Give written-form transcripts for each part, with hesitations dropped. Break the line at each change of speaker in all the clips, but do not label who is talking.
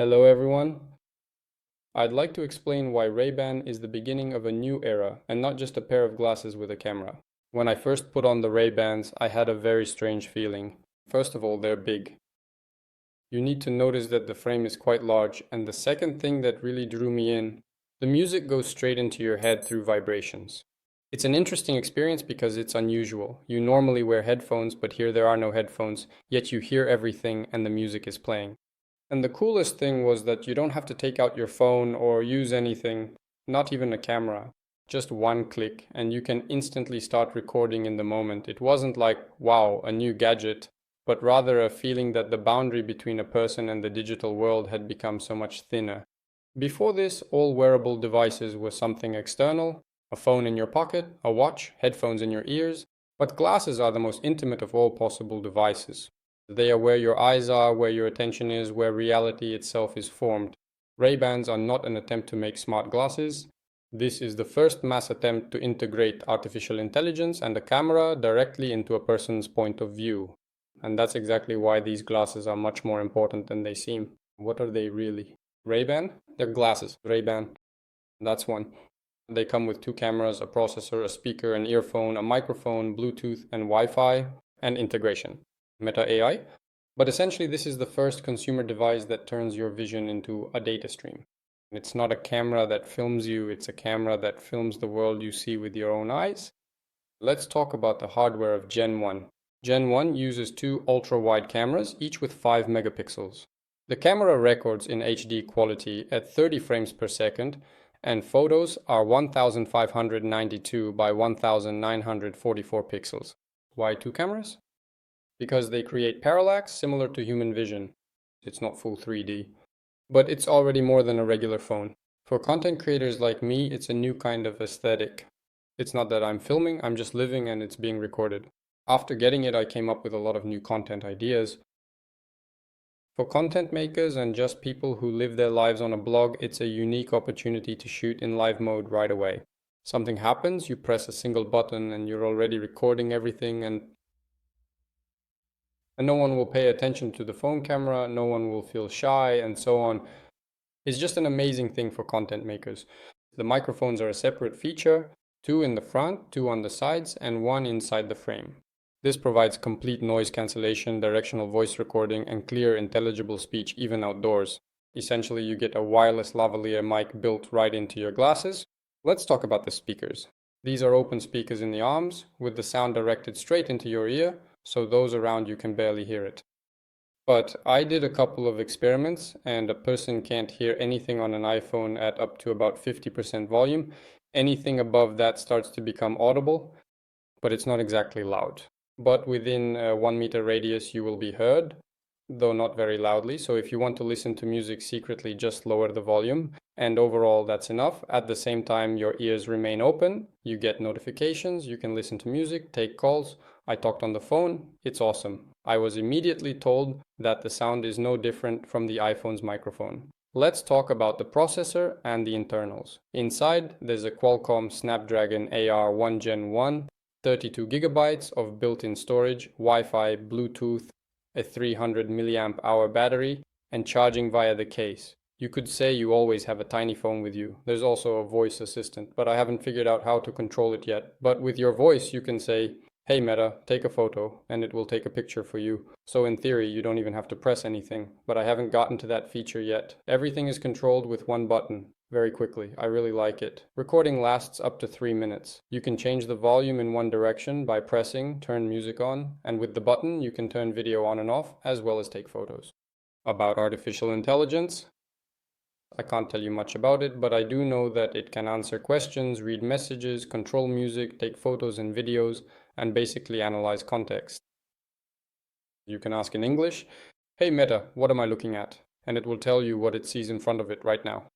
Hello everyone. I'd like to explain why RayBan is the beginning of a new era and not just a pair of glasses with a camera. When I first put on the RayBans, I had a very strange feeling. First of all, they're big. You need to notice that the frame is quite large, and the second thing that really drew me in, the music goes straight into your head through vibrations. It's an interesting experience because it's unusual. You normally wear headphones, but here there are no headphones, yet you hear everything and the music is playing. And the coolest thing was that you don't have to take out your phone or use anything, not even a camera. Just one click, and you can instantly start recording in the moment. It wasn't like, wow, a new gadget, but rather a feeling that the boundary between a person and the digital world had become so much thinner. Before this, all wearable devices were something external, a phone in your pocket, a watch, headphones in your ears, but glasses are the most intimate of all possible devices. They are where your eyes are, where your attention is, where reality itself is formed. Ray-Bans are not an attempt to make smart glasses. This is the first mass attempt to integrate artificial intelligence and a camera directly into a person's point of view. And that's exactly why these glasses are much more important than they seem. What are they really? Ray-Ban? They're glasses. Ray-Ban. That's one. They come with two cameras, a processor, a speaker, an earphone, a microphone, Bluetooth, and Wi-Fi, and integration. Meta AI, but essentially this is the first consumer device that turns your vision into a data stream. It's not a camera that films you, it's a camera that films the world you see with your own eyes. Let's talk about the hardware of Gen 1. Gen 1 uses two ultra-wide cameras, each with 5 megapixels. The camera records in HD quality at 30 frames per second, and photos are 1592 by 1944 pixels. Why two cameras? Because they create parallax similar to human vision. It's not full 3D, but it's already more than a regular phone. For content creators like me, it's a new kind of aesthetic. It's not that I'm filming, I'm just living and it's being recorded. After getting it, I came up with a lot of new content ideas. For content makers and just people who live their lives on a blog, it's a unique opportunity to shoot in live mode right away. Something happens, you press a single button and you're already recording everything, and no one will pay attention to the phone camera, no one will feel shy, and so on. It's just an amazing thing for content makers. The microphones are a separate feature, two in the front, two on the sides, and one inside the frame. This provides complete noise cancellation, directional voice recording, and clear, intelligible speech even outdoors. Essentially, you get a wireless lavalier mic built right into your glasses. Let's talk about the speakers. These are open speakers in the arms, with the sound directed straight into your ear, so those around you can barely hear it. But I did a couple of experiments, and a person can't hear anything on an iPhone at up to about 50% volume. Anything above that starts to become audible, but it's not exactly loud. But within a 1 meter radius you will be heard, though not very loudly. So if you want to listen to music secretly, just lower the volume. And overall, that's enough. At the same time, your ears remain open. You get notifications. You can listen to music, take calls. I talked on the phone. It's awesome. I was immediately told that the sound is no different from the iPhone's microphone. Let's talk about the processor and the internals. Inside, there's a Qualcomm Snapdragon AR1 Gen 1, 32 gigabytes of built-in storage, Wi-Fi, Bluetooth, a 300 milliamp hour battery, and charging via the case. You could say you always have a tiny phone with you. There's also a voice assistant, but I haven't figured out how to control it yet. But with your voice, you can say, "Hey Meta, take a photo," and it will take a picture for you. So in theory, you don't even have to press anything, but I haven't gotten to that feature yet. Everything is controlled with one button. Very quickly. I really like it. Recording lasts up to 3 minutes. You can change the volume in one direction by pressing turn music on, and with the button you can turn video on and off, as well as take photos. About artificial intelligence, I can't tell you much about it, but I do know that it can answer questions, read messages, control music, take photos and videos, and basically analyze context. You can ask in English, "Hey Meta, what am I looking at?" And it will tell you what it sees in front of it right now.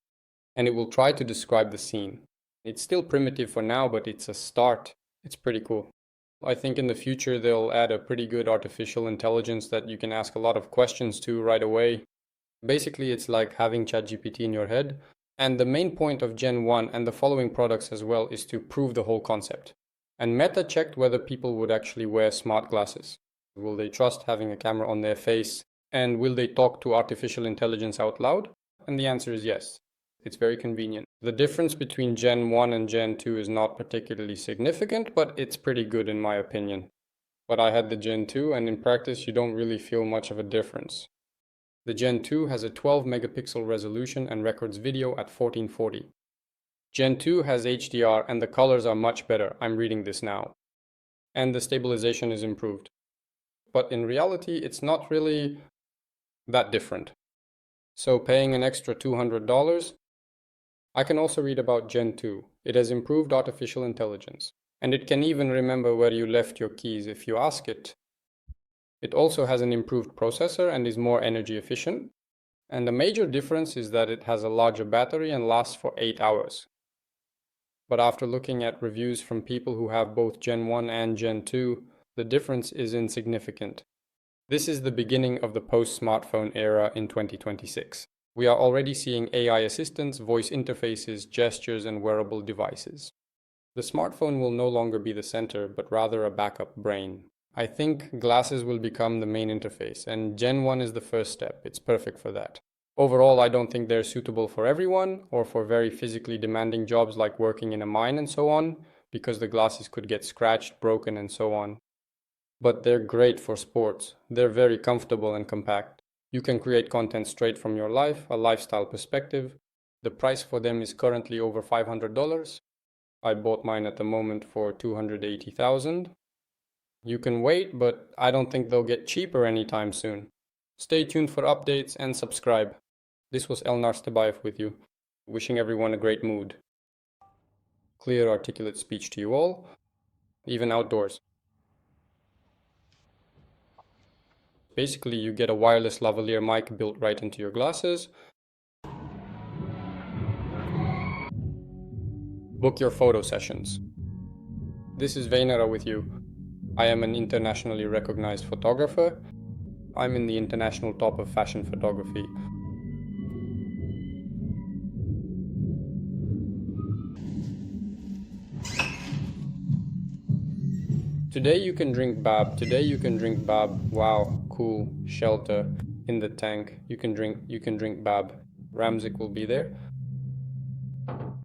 And it will try to describe the scene. It's still primitive for now, but it's a start. It's pretty cool. I think in the future they'll add a pretty good artificial intelligence that you can ask a lot of questions to right away. Basically, it's like having ChatGPT in your head. And the main point of Gen 1 and the following products as well is to prove the whole concept. And Meta checked whether people would actually wear smart glasses. Will they trust having a camera on their face? And will they talk to artificial intelligence out loud? And the answer is yes. It's very convenient. The difference between Gen 1 and Gen 2 is not particularly significant, but it's pretty good in my opinion. But I had the Gen 2, and in practice you don't really feel much of a difference. The Gen 2 has a 12 megapixel resolution and records video at 1440. Gen 2 has HDR and the colors are much better. I'm reading this now. And the stabilization is improved. But in reality, it's not really that different. So paying an extra $200, I can also read about Gen 2. It has improved artificial intelligence. And it can even remember where you left your keys if you ask it. It also has an improved processor and is more energy efficient. And the major difference is that it has a larger battery and lasts for 8 hours. But after looking at reviews from people who have both Gen 1 and Gen 2, the difference is insignificant. This is the beginning of the post-smartphone era in 2026. We are already seeing AI assistants, voice interfaces, gestures, and wearable devices. The smartphone will no longer be the center, but rather a backup brain. I think glasses will become the main interface, and Gen 1 is the first step. It's perfect for that. Overall, I don't think they're suitable for everyone or for very physically demanding jobs like working in a mine and so on, because the glasses could get scratched, broken, and so on. But they're great for sports. They're very comfortable and compact. You can create content straight from your life, a lifestyle perspective. The price for them is currently over $500. I bought mine at the moment for $280,000. You can wait, but I don't think they'll get cheaper anytime soon. Stay tuned for updates and subscribe. This was Elnar Stebaev with you, wishing everyone a great mood. Clear, articulate speech to you all, even outdoors. Basically, you get a wireless lavalier mic built right into your glasses. Book your photo sessions. This is Veinara with you. I am an internationally recognized photographer. I'm in the international top of fashion photography. Today you can drink Bab. Today you can drink Bab. Wow, cool. Shelter in the tank. You can drink Bab. Ramzik will be there.